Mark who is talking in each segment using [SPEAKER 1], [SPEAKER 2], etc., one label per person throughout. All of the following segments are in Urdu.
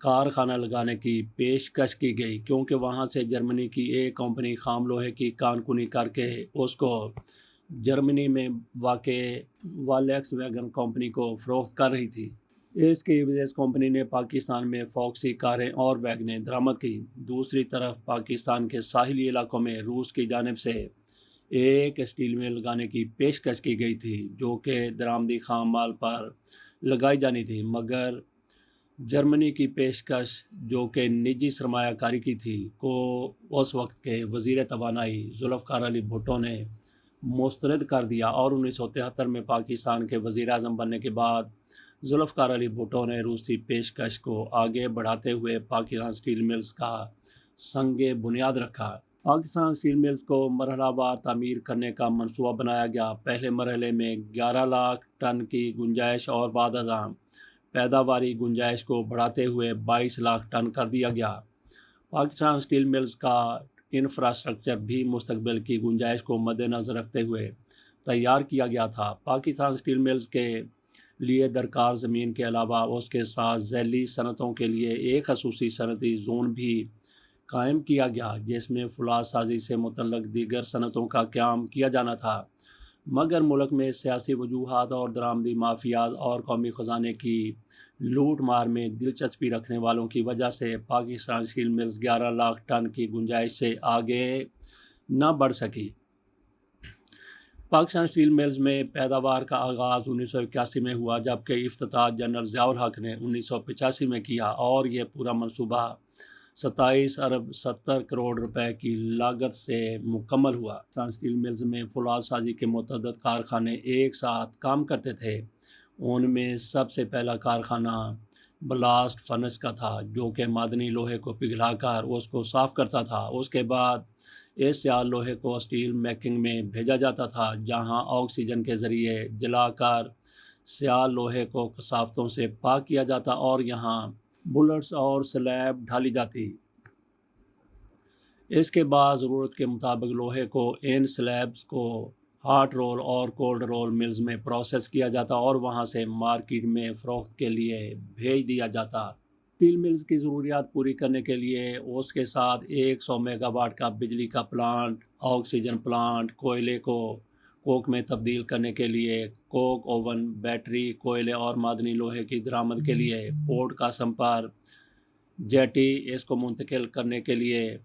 [SPEAKER 1] کارخانہ لگانے کی پیشکش کی گئی، کیونکہ وہاں سے جرمنی کی ایک کمپنی خام لوہے کی کانکنی کر کے اس کو جرمنی میں واقع والیکس ویگن کمپنی کو فروخت کر رہی تھی۔ اس کی وجہ سے کمپنی نے پاکستان میں فوکسی کاریں اور ویگنیں درآمد کی۔ دوسری طرف پاکستان کے ساحلی علاقوں میں روس کی جانب سے ایک اسٹیل مل لگانے کی پیشکش کی گئی تھی، جو کہ درآمدی خام مال پر لگائی جانی تھی، مگر جرمنی کی پیشکش، جو کہ نجی سرمایہ کاری کی تھی، کو اس وقت کے وزیر توانائی ذوالفقار علی بھٹو نے مسترد کر دیا، اور 1973 میں پاکستان کے وزیر اعظم بننے کے بعد ذوالفقار علی بھٹو نے روسی پیشکش کو آگے بڑھاتے ہوئے پاکستان اسٹیل ملز کا سنگ بنیاد رکھا۔ پاکستان اسٹیل ملز کو مرحلہ وار تعمیر کرنے کا منصوبہ بنایا گیا۔ پہلے مرحلے میں 11 لاکھ ٹن کی گنجائش اور بعد ازاں پیداواری گنجائش کو بڑھاتے ہوئے 22 لاکھ ٹن کر دیا گیا۔ پاکستان اسٹیل ملز کا انفراسٹرکچر بھی مستقبل کی گنجائش کو مد نظر رکھتے ہوئے تیار کیا گیا تھا۔ پاکستان اسٹیل ملز کے لیے درکار زمین کے علاوہ اس کے ساتھ ذیلی صنعتوں کے لیے ایک خصوصی صنعتی زون بھی قائم کیا گیا، جس میں فولاد سازی سے متعلق دیگر صنعتوں کا قیام کیا جانا تھا، مگر ملک میں سیاسی وجوہات اور درآمدی مافیات اور قومی خزانے کی لوٹ مار میں دلچسپی رکھنے والوں کی وجہ سے Pakistan steel mills 11 lakh ton کی گنجائش سے آگے نہ بڑھ سکی۔ پاکستان اسٹیل ملز میں پیداوار کا آغاز 1981 میں ہوا، جبکہ افتتاح جنرل ضیاء الحق نے 1985 میں کیا، اور یہ پورا منصوبہ 27 ارب 70 کروڑ روپے کی لاگت سے مکمل ہوا۔ پاکستان اسٹیل ملز میں فولاد سازی کے متعدد کارخانے ایک ساتھ کام کرتے تھے۔ ان میں سب سے پہلا کارخانہ بلاسٹ فرنس کا تھا، جو کہ معدنی لوہے کو پگھلا کر اس کو صاف کرتا تھا۔ اس کے بعد اس سیال لوہے کو اسٹیل میکنگ میں بھیجا جاتا تھا، جہاں آکسیجن کے ذریعے جلا کر سیال لوہے کو کثافتوں سے پاک کیا جاتا اور یہاں بلٹس اور سلیب ڈھالی جاتی۔ اس کے بعد ضرورت کے مطابق لوہے کو ان سلیبز کو ہاٹ رول اور کولڈ رول ملز میں پروسیس کیا جاتا اور وہاں سے مارکیٹ میں فروخت کے لیے بھیج دیا جاتا۔ اسٹیل ملز کی ضروریات پوری کرنے کے لیے اس کے ساتھ 100 میگا واٹ کا بجلی کا پلانٹ، آکسیجن پلانٹ، کوئلے کو کوک میں تبدیل کرنے کے لیے کوک اوون، بیٹری، کوئلے اور معدنی لوہے کی درآمد کے لیے پورٹ قاسم پر جیٹی، اس کو منتقل کرنے کے لیے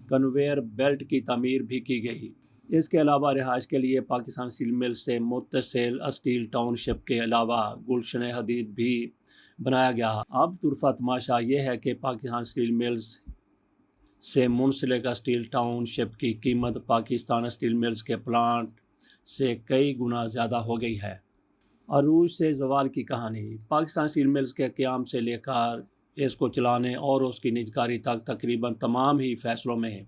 [SPEAKER 1] کنویئر بیلٹ کی تعمیر بھی کی گئی۔ اس کے علاوہ رہائش کے لیے پاکستان اسٹیل ملز سے متصل اسٹیل ٹاؤن شپ کے علاوہ گلشن حدید بھی بنایا گیا۔ اب طرفہ تماشا یہ ہے کہ پاکستان اسٹیل ملز سے منسلک اسٹیل ٹاؤن شپ کی قیمت پاکستان اسٹیل ملز کے پلانٹ سے کئی گنا زیادہ ہو گئی ہے۔ عروج سے زوال کی کہانی۔ پاکستان اسٹیل ملز کے قیام سے لے کر اس کو چلانے اور اس کی نجکاری تک تقریباً تمام ہی فیصلوں میں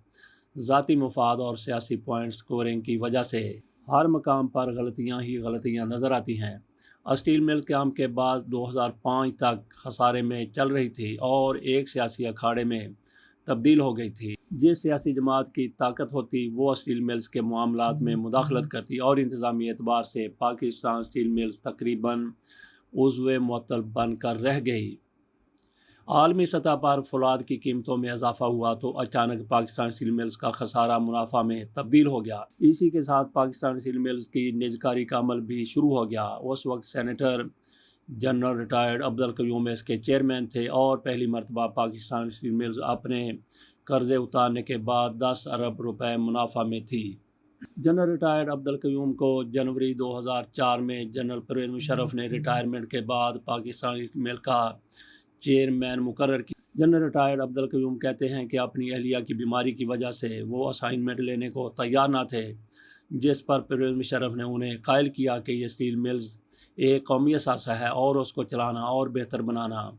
[SPEAKER 1] ذاتی مفاد اور سیاسی پوائنٹ اسکورنگ کی وجہ سے ہر مقام پر غلطیاں ہی غلطیاں نظر آتی ہیں۔ اسٹیل مل قیام کے بعد 2005 تک خسارے میں چل رہی تھی اور ایک سیاسی اکھاڑے میں تبدیل ہو گئی تھی۔ جس سیاسی جماعت کی طاقت ہوتی وہ اسٹیل ملز کے معاملات میں مداخلت کرتی اور انتظامی اعتبار سے پاکستان اسٹیل ملز تقریباً عضو معطل بن کر رہ گئی۔ عالمی سطح پر فولاد کی قیمتوں میں اضافہ ہوا تو اچانک پاکستان اسٹیل ملز کا خسارہ منافع میں تبدیل ہو گیا۔ اسی کے ساتھ پاکستان اسٹیل ملز کی نجکاری کا عمل بھی شروع ہو گیا۔ اس وقت سینیٹر جنرل ریٹائرڈ عبدالقیوم اس کے چیئرمین تھے اور پہلی مرتبہ پاکستان اسٹیل ملز اپنے قرضے اتارنے کے بعد 10 ارب روپے منافع میں تھی۔ جنرل ریٹائرڈ عبدالقیوم کو جنوری 2004 میں جنرل پرویز مشرف نے ریٹائرمنٹ کے بعد پاکستان اسٹیل مل کا چیئرمین مقرر کیا۔ جنرل ریٹائرڈ عبدالقیوم کہتے ہیں کہ اپنی اہلیہ کی بیماری کی وجہ سے وہ اسائنمنٹ لینے کو تیار نہ تھے، جس پر پرویز مشرف نے انہیں قائل کیا کہ یہ اسٹیل ملز ایک قومی اثاثہ ہے اور اس کو چلانا اور بہتر بنانا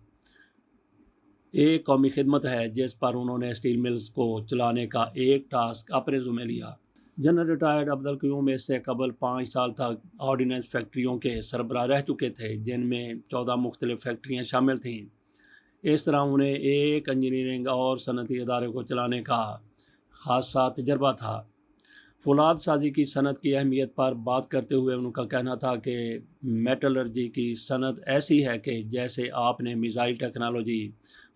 [SPEAKER 1] ایک قومی خدمت ہے، جس پر انہوں نے اسٹیل ملز کو چلانے کا ایک ٹاسک اپنے ذمہ لیا۔ جنرل ریٹائرڈ عبدالقیوم اس سے قبل 5 سال تک آرڈیننس فیکٹریوں کے سربراہ رہ چکے تھے، جن میں 14 مختلف فیکٹریاں شامل تھیں۔ اس طرح انہیں ایک انجینئرنگ اور صنعتی ادارے کو چلانے کا خاصا تجربہ تھا۔ فولاد سازی کی صنعت کی اہمیت پر بات کرتے ہوئے ان کا کہنا تھا کہ میٹلرجی کی صنعت ایسی ہے کہ جیسے آپ نے میزائل ٹیکنالوجی،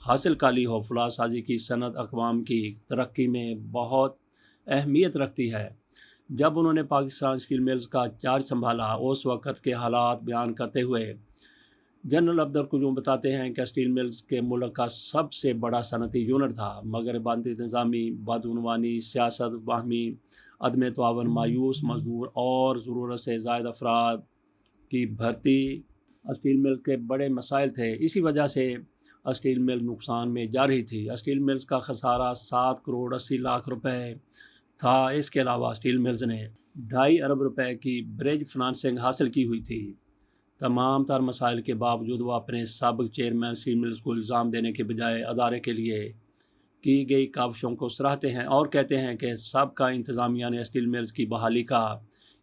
[SPEAKER 1] حاصل کالی ہو۔ فولاد سازی کی صنعت اقوام کی ترقی میں بہت اہمیت رکھتی ہے۔ جب انہوں نے پاکستان اسٹیل ملز کا چارج سنبھالا، اس وقت کے حالات بیان کرتے ہوئے جنرل عبدالقیوم بتاتے ہیں کہ اسٹیل ملز کے ملک کا سب سے بڑا صنعتی یونٹ تھا، مگر بند انتظامی، بدعنوانی، سیاست، باہمی عدم تعاون، مایوس مزدور اور ضرورت سے زائد افراد کی بھرتی اسٹیل مل کے بڑے مسائل تھے۔ اسی وجہ سے اسٹیل مل نقصان میں جا رہی تھی۔ اسٹیل ملز کا خسارہ 7 کروڑ 80 لاکھ روپے تھا۔ اس کے علاوہ اسٹیل ملز نے 2.5 ارب روپے کی برج فنانسنگ حاصل کی ہوئی تھی۔ تمام تر مسائل کے باوجود وہ اپنے سابق چیئرمین اسٹیل ملز کو الزام دینے کے بجائے ادارے کے لیے کی گئی کاوشوں کو سراہتے ہیں اور کہتے ہیں کہ سابقہ انتظامیہ نے اسٹیل ملز کی بحالی کا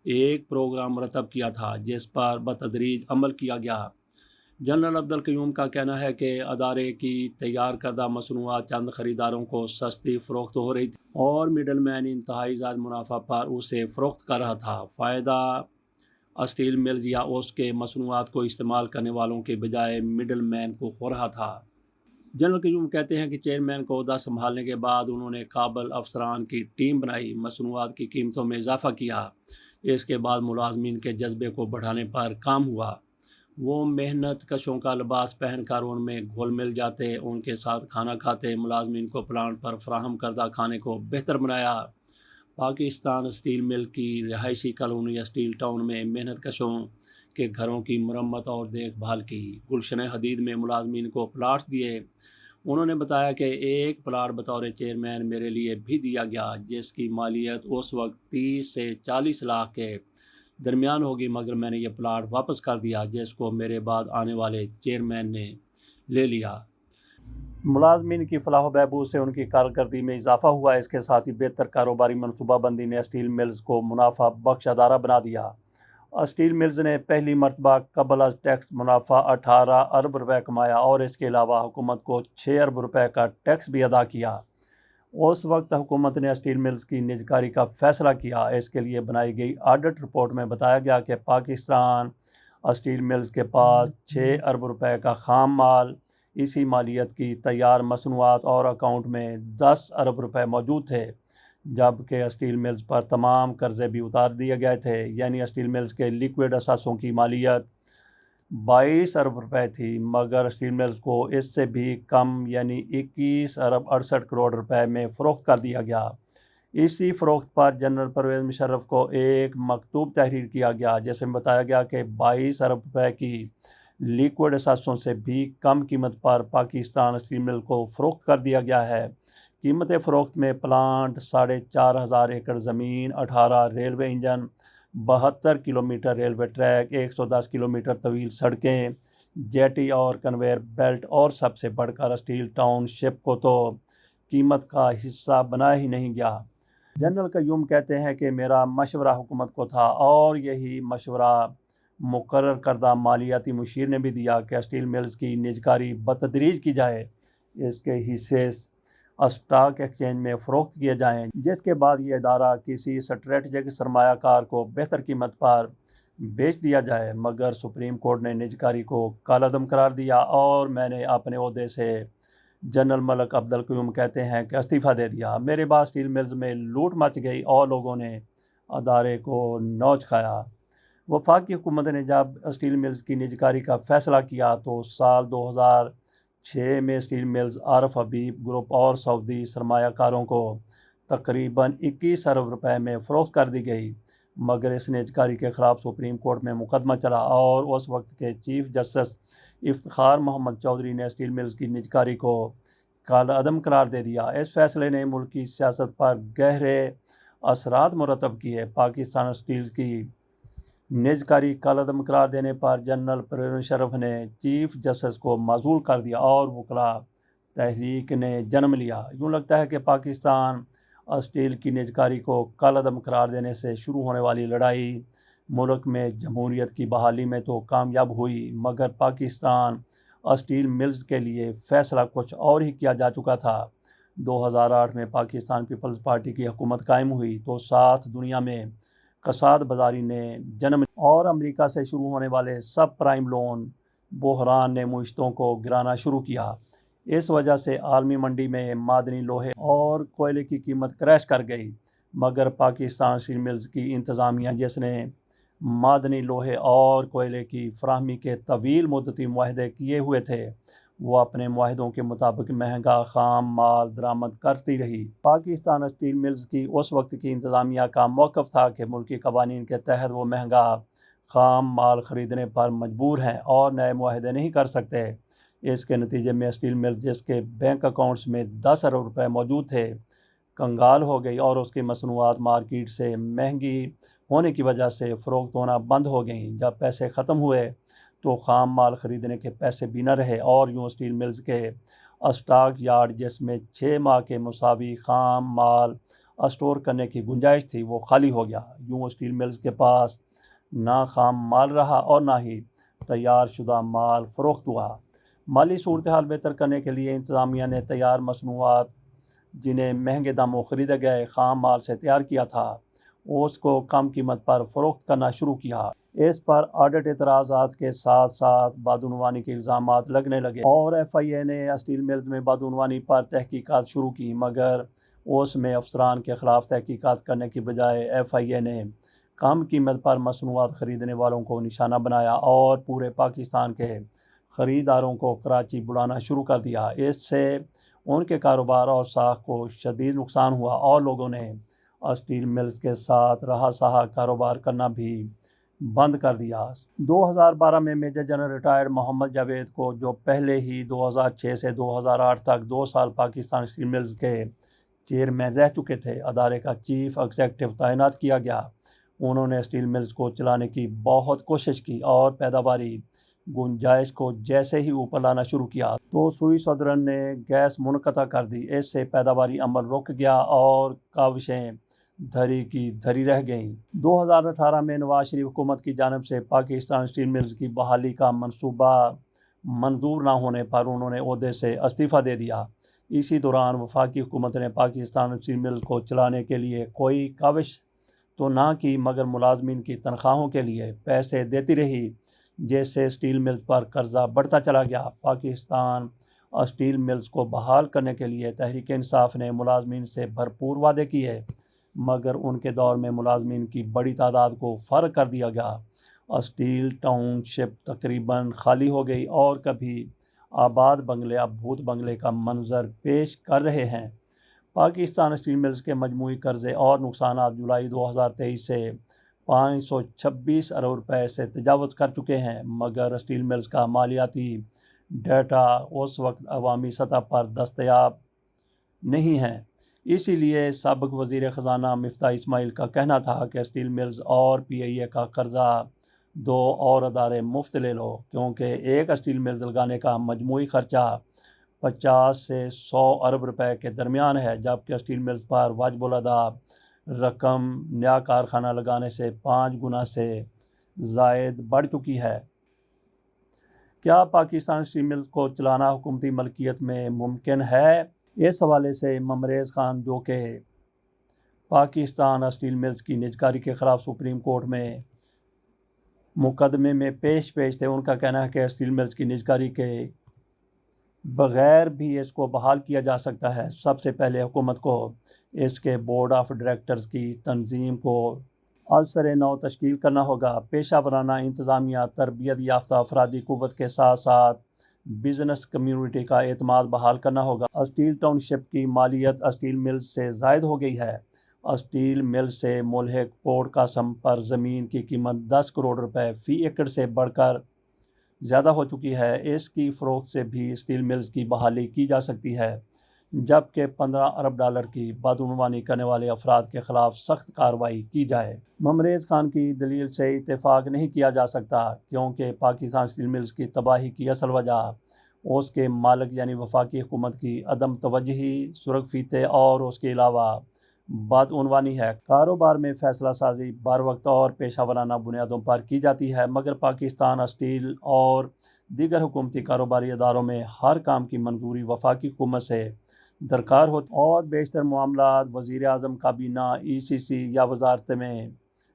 [SPEAKER 1] ایک پروگرام مرتب کیا تھا جس پر بتدریج عمل کیا گیا۔ جنرل عبدالقیوم کا کہنا ہے کہ ادارے کی تیار کردہ مصنوعات چند خریداروں کو سستی فروخت ہو رہی تھی اور مڈل مین انتہائی زائد منافع پر اسے فروخت کر رہا تھا۔ فائدہ اسٹیل ملز یا اس کے مصنوعات کو استعمال کرنے والوں کے بجائے مڈل مین کو ہو رہا تھا۔ جنرل قیوم کہتے ہیں کہ چیئرمین کو عہدہ سنبھالنے کے بعد انہوں نے قابل افسران کی ٹیم بنائی، مصنوعات کی قیمتوں میں اضافہ کیا۔ اس کے بعد ملازمین کے جذبے کو بڑھانے پر کام ہوا۔ وہ محنت کشوں کا لباس پہن کر ان میں گھل مل جاتے، ان کے ساتھ کھانا کھاتے، ملازمین کو پلانٹ پر فراہم کردہ کھانے کو بہتر بنایا۔ پاکستان اسٹیل مل کی رہائشی کالونی اسٹیل ٹاؤن میں محنت کشوں کے گھروں کی مرمت اور دیکھ بھال کی۔ گلشن حدید میں ملازمین کو پلاٹس دیے۔ انہوں نے بتایا کہ ایک پلاٹ بطور چیئرمین میرے لیے بھی دیا گیا جس کی مالیت اس وقت 30 سے 40 لاکھ کے درمیان ہوگی، مگر میں نے یہ پلاٹ واپس کر دیا جس کو میرے بعد آنے والے چیئرمین نے لے لیا۔ ملازمین کی فلاح و بہبود سے ان کی کارکردگی میں اضافہ ہوا۔ اس کے ساتھ ہی بہتر کاروباری منصوبہ بندی نے اسٹیل ملز کو منافع بخش ادارہ بنا دیا۔ اسٹیل ملز نے پہلی مرتبہ قبل از ٹیکس منافع 18 ارب روپے کمایا اور اس کے علاوہ حکومت کو 6 ارب روپے کا ٹیکس بھی ادا کیا۔ اس وقت حکومت نے اسٹیل ملز کی نجکاری کا فیصلہ کیا۔ اس کے لیے بنائی گئی آڈٹ رپورٹ میں بتایا گیا کہ پاکستان اسٹیل ملز کے پاس 6 ارب روپے کا خام مال، اسی مالیت کی تیار مصنوعات اور اکاؤنٹ میں 10 ارب روپے موجود تھے، جبکہ اسٹیل ملز پر تمام قرضے بھی اتار دیے گئے تھے۔ یعنی اسٹیل ملز کے لیکوڈ اثاثوں کی مالیت 22 ارب روپے تھی، مگر اسٹیل ملز کو اس سے بھی کم یعنی 21 ارب 68 کروڑ روپے میں فروخت کر دیا گیا۔ اسی فروخت پر جنرل پرویز مشرف کو ایک مکتوب تحریر کیا گیا جس میں بتایا گیا کہ 22 ارب روپے کی لیکوڈ اثاثوں سے بھی کم قیمت پر پاکستان اسٹیل مل کو فروخت کر دیا گیا ہے۔ قیمت فروخت میں پلانٹ، 4,500 ایکڑ زمین، 18 railway engine, 72 kilometre railway track, 110 kilometre طویل سڑکیں، جیٹی اور کنویئر بیلٹ اور سب سے بڑھ کر اسٹیل ٹاؤن شپ کو تو قیمت کا حصہ بنایا ہی نہیں گیا۔ جنرل قیوم کہتے ہیں کہ میرا مشورہ حکومت کو تھا اور یہی مشورہ مقرر کردہ مالیاتی مشیر نے بھی دیا کہ اسٹیل ملز کی نجکاری بتدریج کی جائے، اس کے حصے اسٹاک ایکسچینج میں فروخت کیے جائیں، جس کے بعد یہ ادارہ کسی اسٹریٹجک سرمایہ کار کو بہتر قیمت پر بیچ دیا جائے۔ مگر سپریم کورٹ نے نجکاری کو کالعدم قرار دیا اور میں نے اپنے عہدے سے، جنرل ملک عبدالقیوم کہتے ہیں، کہ استعفیٰ دے دیا۔ میرے بعد اسٹیل ملز میں لوٹ مچ گئی اور لوگوں نے ادارے کو نوچ کھایا۔ وفاقی حکومت نے جب اسٹیل ملز کی نجکاری کا فیصلہ کیا تو سال 2006 میں اسٹیل ملز عارف حبیب گروپ اور سعودی سرمایہ کاروں کو تقریباً 21 ارب روپے میں فروخت کر دی گئی، مگر اس نجکاری کے خلاف سپریم کورٹ میں مقدمہ چلا اور اس وقت کے چیف جسٹس افتخار محمد چودھری نے اسٹیل ملز کی نجکاری کو کالعدم قرار دے دیا۔ اس فیصلے نے ملکی سیاست پر گہرے اثرات مرتب کیے۔ پاکستان اسٹیل کی نجکاری کالعدم قرار دینے پر جنرل پرویز مشرف نے چیف جسٹس کو معزول کر دیا اور وکلاء تحریک نے جنم لیا۔ یوں لگتا ہے کہ پاکستان اسٹیل کی نجکاری کو کالعدم قرار دینے سے شروع ہونے والی لڑائی ملک میں جمہوریت کی بحالی میں تو کامیاب ہوئی، مگر پاکستان اسٹیل ملز کے لیے فیصلہ کچھ اور ہی کیا جا چکا تھا۔ 2008 میں پاکستان پیپلز پارٹی کی حکومت قائم ہوئی تو ساتھ دنیا میں کساد بازاری نے جنم اور امریکہ سے شروع ہونے والے سب پرائم لون بحران نے معیشتوں کو گرانا شروع کیا۔ اس وجہ سے عالمی منڈی میں معدنی لوہے اور کوئلے کی قیمت کریش کر گئی، مگر پاکستان اسٹیل ملز کی انتظامیہ، جس نے معدنی لوہے اور کوئلے کی فراہمی کے طویل مدتی معاہدے کیے ہوئے تھے، وہ اپنے معاہدوں کے مطابق مہنگا خام مال درآمد کرتی رہی۔ پاکستان اسٹیل ملز کی اس وقت کی انتظامیہ کا موقف تھا کہ ملکی قوانین کے تحت وہ مہنگا خام مال خریدنے پر مجبور ہیں اور نئے معاہدے نہیں کر سکتے۔ اس کے نتیجے میں اسٹیل مل، جس کے بینک اکاؤنٹس میں 10 ارب روپے موجود تھے، کنگال ہو گئی اور اس کی مصنوعات مارکیٹ سے مہنگی ہونے کی وجہ سے فروخت ہونا بند ہو گئیں۔ جب پیسے ختم ہوئے تو خام مال خریدنے کے پیسے بھی نہ رہے اور یوں اسٹیل ملز کے اسٹاک یارڈ، جس میں 6 ماہ کے مساوی خام مال اسٹور کرنے کی گنجائش تھی، وہ خالی ہو گیا۔ یوں اسٹیل ملز کے پاس نہ خام مال رہا اور نہ ہی تیار شدہ مال فروخت ہوا۔ مالی صورتحال بہتر کرنے کے لیے انتظامیہ نے تیار مصنوعات، جنہیں مہنگے داموں خریدے گئے خام مال سے تیار کیا تھا، اس کو کم قیمت پر فروخت کرنا شروع کیا۔ اس پر آڈٹ اعتراضات کے ساتھ ساتھ بدعنوانی کے الزامات لگنے لگے اور ایف آئی اے نے اسٹیل ملز میں بدعنوانی پر تحقیقات شروع کی، مگر اس میں افسران کے خلاف تحقیقات کرنے کی بجائے ایف آئی اے نے کم قیمت پر مصنوعات خریدنے والوں کو نشانہ بنایا اور پورے پاکستان کے خریداروں کو کراچی بلانا شروع کر دیا۔ اس سے ان کے کاروبار اور ساکھ کو شدید نقصان ہوا اور لوگوں نے اسٹیل ملز کے ساتھ رہا سہا کاروبار کرنا بھی بند کر دیا۔ 2012 میں میجر جنرل ریٹائرڈ محمد جاوید کو، جو پہلے ہی 2006 سے 2008 تک 2 سال پاکستان اسٹیل ملز کے چیئرمین رہ چکے تھے، ادارے کا چیف ایگزیکٹو تعینات کیا گیا۔ انہوں نے اسٹیل ملز کو چلانے کی بہت کوشش کی اور پیداواری گنجائش کو جیسے ہی اوپر لانا شروع کیا تو سوئی صدرن نے گیس منقطع کر دی۔ اس سے پیداواری عمل رک گیا اور کاوشیں دھری کی دھری رہ گئیں۔ 2018 میں نواز شریف حکومت کی جانب سے پاکستان اسٹیل ملز کی بحالی کا منصوبہ منظور نہ ہونے پر انہوں نے عہدے سے استعفیٰ دے دیا۔ اسی دوران وفاقی حکومت نے پاکستان اسٹیل ملز کو چلانے کے لیے کوئی کاوش تو نہ کی، مگر ملازمین کی تنخواہوں کے لیے پیسے دیتی رہی، جس سے اسٹیل ملز پر قرضہ بڑھتا چلا گیا۔ پاکستان اسٹیل ملز کو بحال کرنے کے لیے تحریک انصاف نے ملازمین سے بھرپور وعدے کیے، مگر ان کے دور میں ملازمین کی بڑی تعداد کو فارغ کر دیا گیا۔ اسٹیل ٹاؤن شپ تقریباً خالی ہو گئی اور کبھی آباد بنگلے اب بھوت بنگلے کا منظر پیش کر رہے ہیں۔ پاکستان اسٹیل ملز کے مجموعی قرضے اور نقصانات جولائی 2023 سے 526 ارب روپے سے تجاوز کر چکے ہیں، مگر اسٹیل ملز کا مالیاتی ڈیٹا اس وقت عوامی سطح پر دستیاب نہیں ہے۔ اسی لیے سابق وزیر خزانہ مفتاح اسماعیل کا کہنا تھا کہ اسٹیل ملز اور پی آئی اے کا قرضہ 2 اور ادارے مفت لے لو، کیونکہ ایک اسٹیل ملز لگانے کا مجموعی خرچہ 50 سے 100 ارب روپے کے درمیان ہے، جبکہ اسٹیل ملز پر واجب الادا رقم نیا کارخانہ لگانے سے 5 گنا سے زائد بڑھ چکی ہے۔ کیا پاکستان اسٹیل ملز کو چلانا حکومتی ملکیت میں ممکن ہے؟ اس حوالے سے ممریز خان، جو کہ پاکستان اسٹیل ملز کی نجکاری کے خلاف سپریم کورٹ میں مقدمے میں پیش تھے، ان کا کہنا ہے کہ اسٹیل ملز کی نجکاری کے بغیر بھی اس کو بحال کیا جا سکتا ہے۔ سب سے پہلے حکومت کو اس کے بورڈ آف ڈائریکٹرز کی تنظیم کو ازسر نو تشکیل کرنا ہوگا، پیشہ ورانہ انتظامیہ، تربیت یافتہ افرادی قوت کے ساتھ ساتھ بزنس کمیونٹی کا اعتماد بحال کرنا ہوگا۔ اسٹیل ٹاؤن شپ کی مالیت اسٹیل ملز سے زائد ہو گئی ہے۔ اسٹیل ملز سے ملحق پورٹ قاسم پر زمین کی قیمت 10 کروڑ روپے فی ایکڑ سے بڑھ کر زیادہ ہو چکی ہے۔ اس کی فروخت سے بھی اسٹیل ملز کی بحالی کی جا سکتی ہے، جبکہ 15 ارب ڈالر کی بدعنوانی کرنے والے افراد کے خلاف سخت کارروائی کی جائے۔ ممریز خان کی دلیل سے اتفاق نہیں کیا جا سکتا، کیونکہ پاکستان اسٹیل ملز کی تباہی کی اصل وجہ اس کے مالک یعنی وفاقی حکومت کی عدم توجہی، سرخ فیتے اور اس کے علاوہ بدعنوانی ہے۔ کاروبار میں فیصلہ سازی بروقت اور پیشہ ورانہ بنیادوں پر کی جاتی ہے، مگر پاکستان اسٹیل اور دیگر حکومتی کاروباری اداروں میں ہر کام کی منظوری وفاقی حکومت سے درکار ہوتی اور بیشتر معاملات وزیر اعظم کابینہ، ای سی سی یا وزارت میں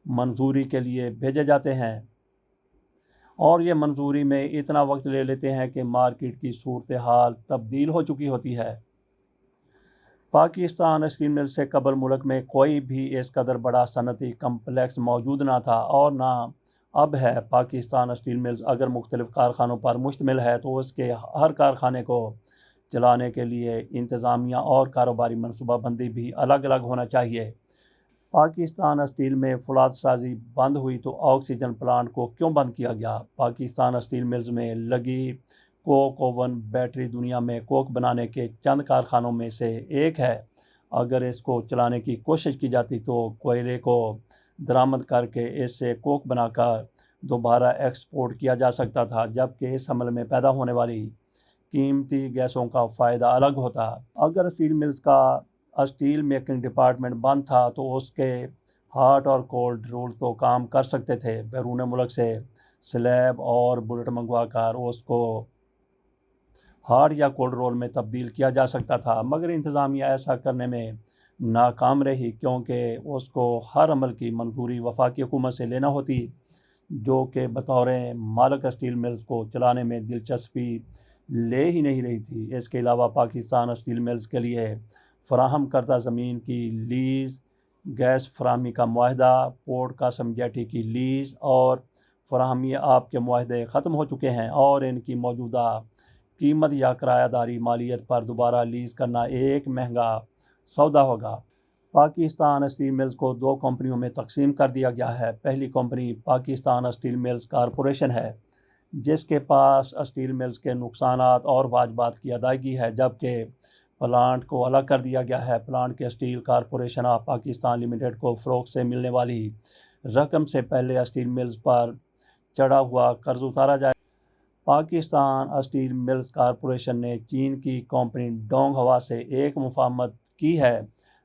[SPEAKER 1] منظوری کے لیے بھیجے جاتے ہیں۔ اور یہ منظوری میں اتنا وقت لے لیتے ہیں کہ مارکیٹ کی صورتحال تبدیل ہو چکی ہوتی ہے۔ پاکستان اسٹیل مل سے قبل ملک میں کوئی بھی اس قدر بڑا صنعتی کمپلیکس موجود نہ تھا اور نہ اب ہے۔ پاکستان اسٹیل ملز اگر مختلف کارخانوں پر مشتمل ہے تو اس کے ہر کارخانے کو چلانے کے لیے انتظامیہ اور کاروباری منصوبہ بندی بھی الگ الگ ہونا چاہیے۔ پاکستان اسٹیل میں فولاد سازی بند ہوئی تو آکسیجن پلانٹ کو کیوں بند کیا گیا؟ پاکستان اسٹیل ملز میں لگی کوک اوون بیٹری دنیا میں کوک بنانے کے چند کارخانوں میں سے ایک ہے۔ اگر اس کو چلانے کی کوشش کی جاتی تو کوئلے کو درآمد کر کے اس سے کوک بنا کر دوبارہ ایکسپورٹ کیا جا سکتا تھا، جبکہ اس عمل میں پیدا ہونے والی قیمتی گیسوں کا فائدہ الگ ہوتا۔ اگر اسٹیل ملز کا اسٹیل میکنگ ڈپارٹمنٹ بند تھا تو اس کے ہاٹ اور کولڈ رول تو کام کر سکتے تھے۔ بیرون ملک سے سلیب اور بلٹ منگوا کر اس کو ہاٹ یا کولڈ رول میں تبدیل کیا جا سکتا تھا، مگر انتظامیہ ایسا کرنے میں ناکام رہی کیونکہ اس کو ہر عمل کی منظوری وفاقی حکومت سے لینا ہوتی، جو کہ بطور مالک اسٹیل ملز کو چلانے میں دلچسپی لے ہی نہیں رہی تھی۔ اس کے علاوہ پاکستان اسٹیل ملز کے لیے فراہم کردہ زمین کی لیز، گیس فراہمی کا معاہدہ، پورٹ قاسم جیٹی کی لیز اور فراہمی آب کے معاہدے ختم ہو چکے ہیں اور ان کی موجودہ قیمت یا کرایہ داری مالیت پر دوبارہ لیز کرنا ایک مہنگا سودا ہوگا۔ پاکستان اسٹیل ملز کو دو کمپنیوں میں تقسیم کر دیا گیا ہے۔ پہلی company Pakistan steel mills corporation ہے، جس کے پاس اسٹیل ملز کے نقصانات اور واجبات کی ادائیگی ہے، جبکہ پلانٹ کو الگ کر دیا گیا ہے۔ پلانٹ کے steel corporation of Pakistan limited کو فروخت سے ملنے والی رقم سے پہلے اسٹیل ملز پر چڑھا ہوا قرض اتارا جائے۔ پاکستان اسٹیل ملز کارپوریشن نے چین کی کمپنی ڈونگ ہوا سے ایک مفاہمت کی ہے،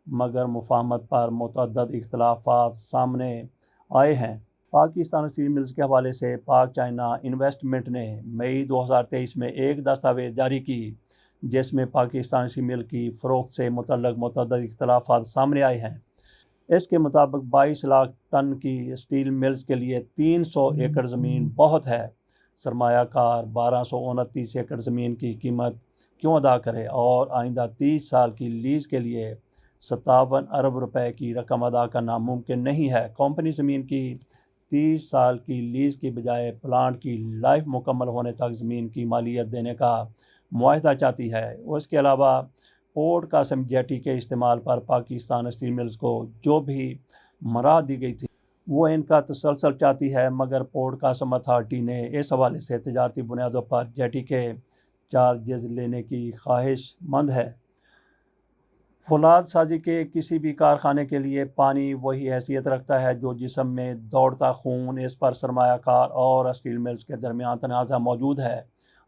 [SPEAKER 1] مگر مفاہمت پر متعدد اختلافات سامنے آئے ہیں۔ پاکستان اسٹیل ملز کے حوالے سے پاک چائنا انویسٹمنٹ نے مئی 2023 میں ایک دستاویز جاری کی جس میں پاکستان اسٹیل مل کی فروخت سے متعلق متعدد اختلافات سامنے آئے ہیں۔ اس کے مطابق 22 لاکھ ٹن کی اسٹیل ملز کے لیے 300 ایکڑ زمین بہت ہے۔ سرمایہ کار 1229 ایکڑ زمین کی قیمت کیوں ادا کرے اور آئندہ 30 سال کی لیز کے لیے 57 ارب روپے کی رقم ادا کرنا ممکن نہیں ہے۔ کمپنی زمین کی 30 سال کی لیز کی بجائے پلانٹ کی لائف مکمل ہونے تک زمین کی مالیت دینے کا معاہدہ چاہتی ہے۔ اس کے علاوہ پورٹ قاسم جیٹی کے استعمال پر پاکستان اسٹیل ملز کو جو بھی مراحت دی گئی تھی وہ ان کا تسلسل چاہتی ہے، مگر پورٹ قاسم اتھارٹی نے اس حوالے سے تجارتی بنیادوں پر جیٹی کے چارجز لینے کی خواہش مند ہے۔ فولاد سازی کے کسی بھی کارخانے کے لیے پانی وہی حیثیت رکھتا ہے جو جسم میں دوڑتا خون۔ اس پر سرمایہ کار اور اسٹیل ملز کے درمیان تنازع موجود ہے۔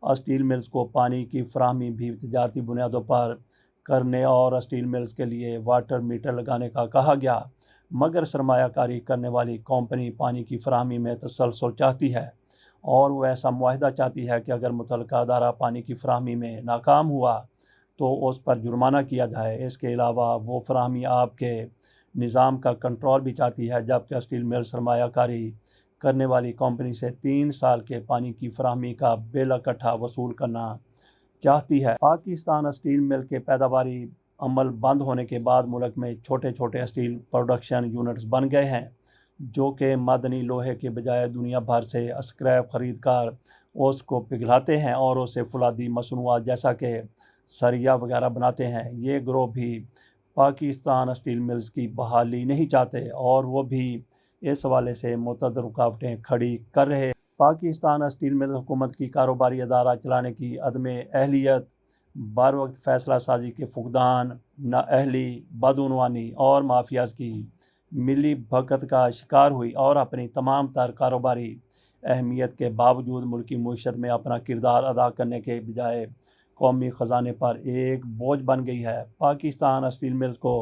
[SPEAKER 1] اسٹیل ملز کو پانی کی فراہمی بھی تجارتی بنیادوں پر کرنے اور اسٹیل ملز کے لیے واٹر میٹر لگانے کا کہا گیا، مگر سرمایہ کاری کرنے والی کمپنی پانی کی فراہمی میں تسلسل چاہتی ہے اور وہ ایسا معاہدہ چاہتی ہے کہ اگر متعلقہ ادارہ پانی کی فراہمی میں ناکام ہوا تو اس پر جرمانہ کیا جائے۔ اس کے علاوہ وہ فراہمی آب کے نظام کا کنٹرول بھی چاہتی ہے، جبکہ اسٹیل مل سرمایہ کاری کرنے والی کمپنی سے 3 سال کے پانی کی فراہمی کا بل اکٹھا وصول کرنا چاہتی ہے۔ پاکستان اسٹیل مل کے پیداواری عمل بند ہونے کے بعد ملک میں چھوٹے چھوٹے اسٹیل پروڈکشن یونٹس بن گئے ہیں، جو کہ معدنی لوہے کے بجائے دنیا بھر سے اسکریپ خرید کر اس کو پگھلاتے ہیں اور اسے فولادی مصنوعات جیسا کہ سریا وغیرہ بناتے ہیں۔ یہ گروہ بھی پاکستان اسٹیل ملز کی بحالی نہیں چاہتے اور وہ بھی اس حوالے سے متعدد رکاوٹیں کھڑی کر رہے ہیں۔ پاکستان اسٹیل ملز حکومت کی کاروباری ادارہ چلانے کی عدم اہلیت، بر وقت فیصلہ سازی کے فقدان، نااہلی، بدعنوانی اور مافیاز کی ملی بھگت کا شکار ہوئی اور اپنی تمام تر کاروباری اہمیت کے باوجود ملکی معیشت میں اپنا کردار ادا کرنے کے بجائے قومی خزانے پر ایک بوجھ بن گئی ہے۔ پاکستان اسٹیل ملز کو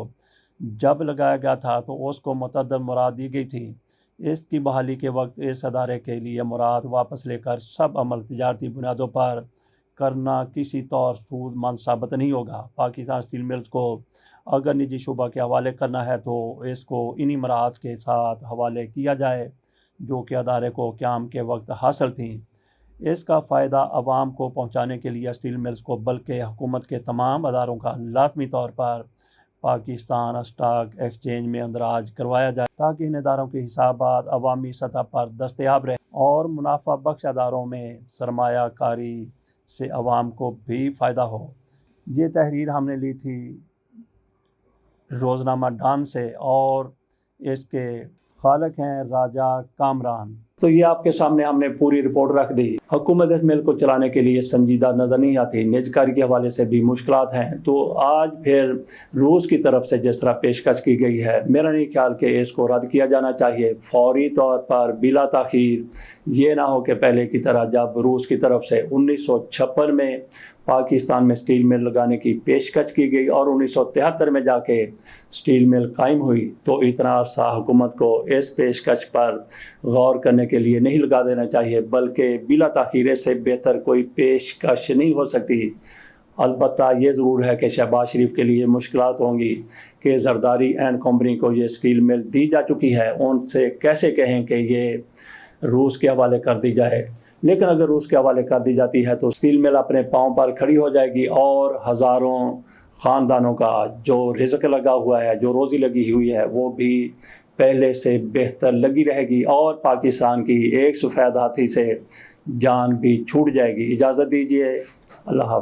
[SPEAKER 1] جب لگایا گیا تھا تو اس کو متعدد مراد دی گئی تھی۔ اس کی بحالی کے وقت اس ادارے کے لیے مراد واپس لے کر سب عمل تجارتی بنیادوں پر کرنا کسی طور سود مند ثابت نہیں ہوگا۔ پاکستان اسٹیل ملز کو اگر نجی شعبہ کے حوالے کرنا ہے تو اس کو انہی مراحل کے ساتھ حوالے کیا جائے جو کہ ادارے کو قیام کے وقت حاصل تھیں۔ اس کا فائدہ عوام کو پہنچانے کے لیے اسٹیل ملز کو بلکہ حکومت کے تمام اداروں کا لازمی طور پر پاکستان اسٹاک ایکسچینج میں اندراج کروایا جائے تاکہ ان اداروں کے حسابات عوامی سطح پر دستیاب رہیں اور منافع بخش اداروں میں سرمایہ کاری سے عوام کو بھی فائدہ ہو۔ یہ تحریر ہم نے لی تھی روزنامہ ڈان سے اور اس کے خالق ہیں راجہ کامران۔ تو یہ آپ کے سامنے ہم نے پوری رپورٹ رکھ دی۔ حکومت اس مل کو چلانے کے لیے سنجیدہ نظر نہیں آتی، نجکاری کے حوالے سے بھی مشکلات ہیں۔ تو آج پھر روس کی طرف سے جس طرح پیشکش کی گئی ہے، میرا نہیں خیال کہ اس کو رد کیا جانا چاہیے فوری طور پر بلا تاخیر۔ یہ نہ ہو کہ پہلے کی طرح جب روس کی طرف سے 1956 میں پاکستان میں سٹیل مل لگانے کی پیشکش کی گئی اور 1973 میں جا کے سٹیل مل قائم ہوئی، تو اتنا عرصہ حکومت کو اس پیشکش پر غور کرنے کے لیے نہیں لگا دینا چاہیے، بلکہ بلا تاخیر سے بہتر کوئی پیشکش نہیں ہو سکتی۔ البتہ یہ ضرور ہے کہ شہباز شریف کے لیے مشکلات ہوں گی کہ زرداری اینڈ کمپنی کو یہ سٹیل مل دی جا چکی ہے، ان سے کیسے کہیں کہ یہ روس کے حوالے کر دی جائے۔ لیکن اگر روس کے حوالے کر دی جاتی ہے تو سٹیل مل اپنے پاؤں پر کھڑی ہو جائے گی اور ہزاروں خاندانوں کا جو رزق لگا ہوا ہے، جو روزی لگی ہوئی ہے، وہ بھی پہلے سے بہتر لگی رہے گی اور پاکستان کی ایک سفید ہاتھی سے جان بھی چھوٹ جائے گی۔ اجازت دیجیے، اللہ حافظ۔